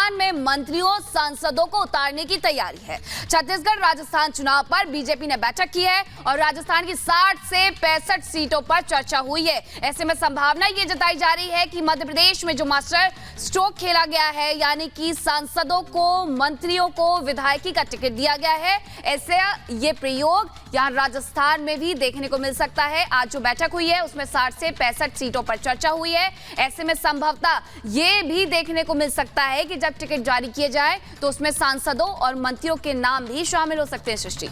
राजस्थान में मंत्रियों सांसदों को उतारने की तैयारी है। छत्तीसगढ़ राजस्थान चुनाव पर बीजेपी ने बैठक की है और राजस्थान की 60 से 65 सीटों पर चर्चा हुई है। ऐसे में संभावना ये जताई जा रही है कि मध्य प्रदेश में जो मास्टर स्ट्रोक खेला गया है, यानी कि सांसदों को, मंत्रियों को विधायकी का टिकट दिया गया है, ऐसे ये प्रयोग यहां राजस्थान में भी देखने को मिल सकता है। आज जो बैठक हुई है उसमें 60 से 65 सीटों पर चर्चा हुई है। ऐसे में संभवतः ये भी देखने को मिल सकता है कि जब टिकट जारी किए जाए तो उसमें सांसदों और मंत्रियों के नाम भी शामिल हो सकते हैं। सृष्टि,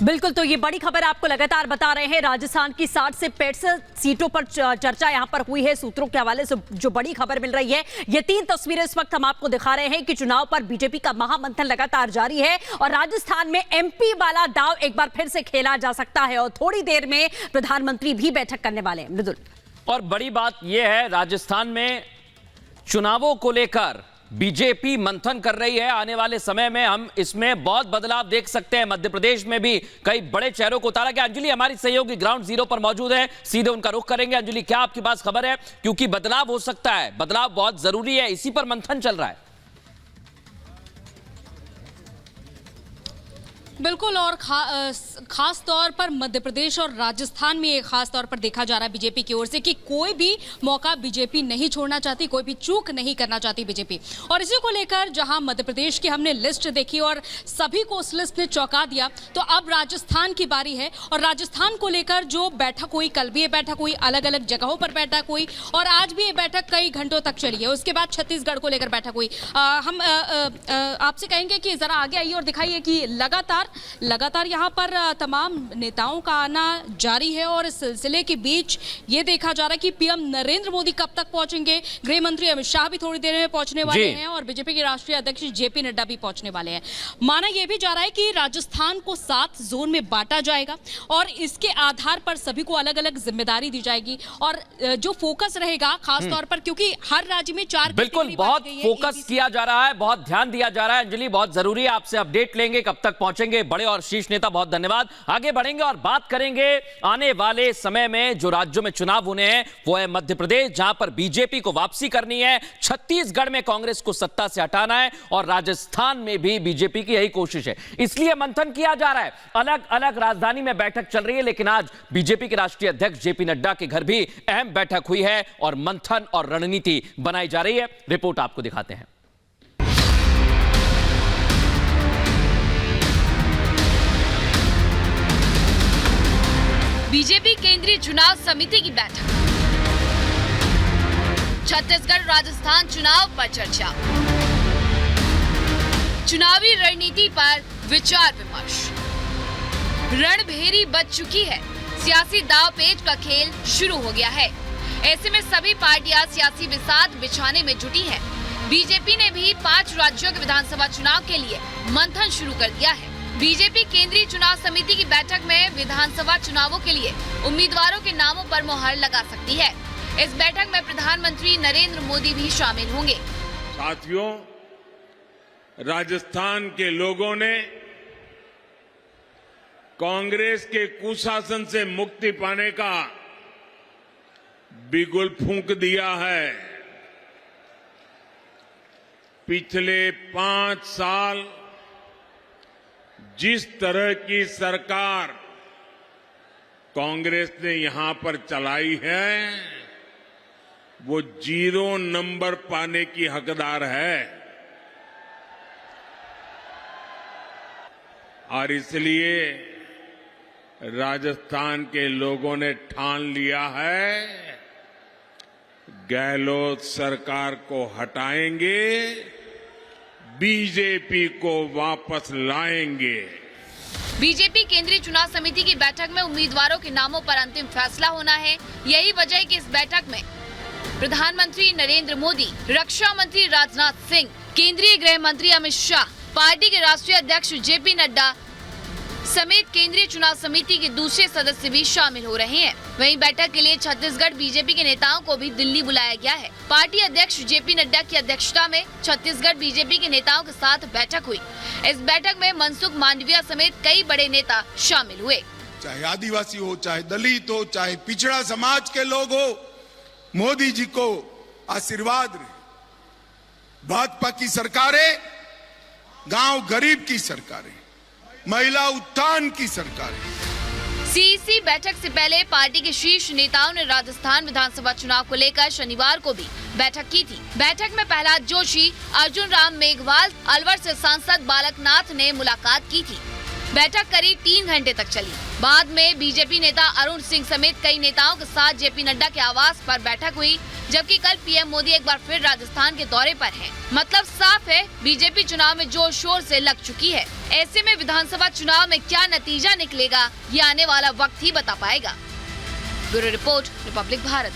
बिल्कुल, तो ये बड़ी खबर आपको लगातार बता रहे हैं। राजस्थान की 60 से 65 सीटों पर चर्चा यहां पर हुई है। सूत्रों के हवाले से जो बड़ी खबर मिल रही है, ये 3 तस्वीरें इस वक्त हम आपको दिखा रहे हैं कि चुनाव पर बीजेपी का महामंथन लगातार जारी है और राजस्थान में एमपी वाला दांव एक बार फिर से खेला जा सकता है और थोड़ी देर में प्रधानमंत्री भी बैठक करने वाले हैं। मृदुल, और बड़ी बात यह है, राजस्थान में चुनावों को लेकर बीजेपी मंथन कर रही है। आने वाले समय में हम इसमें बहुत बदलाव देख सकते हैं। मध्य प्रदेश में भी कई बड़े चेहरों को उतारा गया। अंजलि हमारी सहयोगी ग्राउंड जीरो पर मौजूद है, सीधे उनका रुख करेंगे। अंजलि, क्या आपके पास खबर है? क्योंकि बदलाव हो सकता है, बदलाव बहुत जरूरी है, इसी पर मंथन चल रहा है। बिल्कुल, और खास तौर पर मध्य प्रदेश और राजस्थान में ये खास तौर पर देखा जा रहा है बीजेपी की ओर से कि कोई भी मौका बीजेपी नहीं छोड़ना चाहती, कोई भी चूक नहीं करना चाहती बीजेपी। और इसी को लेकर जहां मध्य प्रदेश की हमने लिस्ट देखी और सभी को उस लिस्ट ने चौंका दिया, तो अब राजस्थान की बारी है। और राजस्थान को लेकर जो बैठक हुई, कल भी ये बैठक हुई, अलग अलग जगहों पर बैठक हुई और आज भी ये बैठक कई घंटों तक चली है। उसके बाद छत्तीसगढ़ को लेकर बैठक हुई। हम आपसे कहेंगे कि जरा आगे आइए और दिखाइए कि लगातार यहाँ पर तमाम नेताओं का आना जारी है और इस सिलसिले के बीच ये देखा जा रहा है कि पीएम नरेंद्र मोदी कब तक पहुंचेंगे। गृह मंत्री अमित शाह भी थोड़ी देर में पहुंचने वाले हैं और बीजेपी के राष्ट्रीय अध्यक्ष जेपी नड्डा भी पहुंचने वाले हैं। माना यह भी जा रहा है कि राजस्थान को 7 जोन में बांटा जाएगा और इसके आधार पर सभी को अलग अलग जिम्मेदारी दी जाएगी और जो फोकस रहेगा खासतौर पर, क्योंकि हर राज्य में 4 बिल्कुल बहुत फोकस किया जा रहा है, बहुत ध्यान दिया जा रहा है। अंजलि, बहुत जरूरी है, आपसे अपडेट लेंगे कब तक पहुंचेंगे बड़े और शीर्ष नेता। बहुत धन्यवाद। आगे बढ़ेंगे और बात करेंगे आने वाले समय में जो राज्यों में चुनाव होने हैं, वो है मध्य प्रदेश, जहां पर बीजेपी को वापसी करनी है, छत्तीसगढ़ में कांग्रेस को सत्ता से हटाना है और राजस्थान में भी बीजेपी की यही कोशिश है। इसलिए मंथन किया जा रहा है। अलग अलग राजधानी में बैठक चल रही है, लेकिन आज बीजेपी के राष्ट्रीय अध्यक्ष जेपी नड्डा के घर भी अहम बैठक हुई है और मंथन और रणनीति बनाई जा रही है। रिपोर्ट आपको दिखाते हैं। बीजेपी केंद्रीय चुनाव समिति की बैठक, छत्तीसगढ़ राजस्थान चुनाव पर चर्चा, चुनावी रणनीति पर विचार विमर्श। रणभेरी बज चुकी है, सियासी दांवपेच का खेल शुरू हो गया है। ऐसे में सभी पार्टियां सियासी बिसात बिछाने में जुटी हैं। बीजेपी ने भी 5 राज्यों के विधानसभा चुनाव के लिए मंथन शुरू कर दिया है। बीजेपी केंद्रीय चुनाव समिति की बैठक में विधानसभा चुनावों के लिए उम्मीदवारों के नामों पर मुहर लगा सकती है। इस बैठक में प्रधानमंत्री नरेंद्र मोदी भी शामिल होंगे। साथियों, राजस्थान के लोगों ने कांग्रेस के कुशासन से मुक्ति पाने का बिगुल फूंक दिया है। पिछले 5 साल जिस तरह की सरकार कांग्रेस ने यहां पर चलाई है, वो 0 नंबर पाने की हकदार है। और इसलिए राजस्थान के लोगों ने ठान लिया है, गहलोत सरकार को हटाएंगे, बीजेपी को वापस लाएंगे। बीजेपी केंद्रीय चुनाव समिति की बैठक में उम्मीदवारों के नामों पर अंतिम फैसला होना है। यही वजह है कि इस बैठक में प्रधानमंत्री नरेंद्र मोदी, रक्षा मंत्री राजनाथ सिंह, केंद्रीय गृह मंत्री अमित शाह, पार्टी के राष्ट्रीय अध्यक्ष जेपी नड्डा समेत केंद्रीय चुनाव समिति के दूसरे सदस्य भी शामिल हो रहे हैं। वहीं बैठक के लिए छत्तीसगढ़ बीजेपी के नेताओं को भी दिल्ली बुलाया गया है। पार्टी अध्यक्ष जेपी नड्डा की अध्यक्षता में छत्तीसगढ़ बीजेपी के नेताओं के साथ बैठक हुई। इस बैठक में मनसुख मांडविया समेत कई बड़े नेता शामिल हुए। चाहे आदिवासी हो, चाहे दलित हो, चाहे पिछड़ा समाज के लोग हो, मोदी जी को आशीर्वाद रहे। भाजपा की सरकारें गांव गरीब की सरकारें, महिला उत्थान की सरकारें। सीईसी बैठक से पहले पार्टी के शीर्ष नेताओं ने राजस्थान विधानसभा चुनाव को लेकर शनिवार को भी बैठक की थी। बैठक में प्रहलाद जोशी, अर्जुन राम मेघवाल, अलवर से सांसद बालकनाथ ने मुलाकात की थी। बैठक करीब 3 घंटे तक चली। बाद में बीजेपी नेता अरुण सिंह समेत कई नेताओं के साथ जेपी नड्डा के आवास पर बैठक हुई, जबकि कल पीएम मोदी एक बार फिर राजस्थान के दौरे पर हैं। मतलब साफ है, बीजेपी चुनाव में जोर शोर से लग चुकी है। ऐसे में विधानसभा चुनाव में क्या नतीजा निकलेगा, ये आने वाला वक्त ही बता पाएगा। Bureau report, Republic Bharat.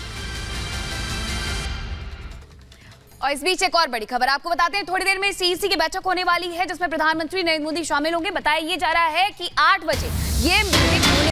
और इस बीच एक और बड़ी खबर आपको बताते हैं, थोड़ी देर में सीईसी की बैठक होने वाली है, जिसमें प्रधानमंत्री नरेंद्र मोदी शामिल होंगे। बताया ये जा रहा है कि 8 बजे ये मीटिंग होने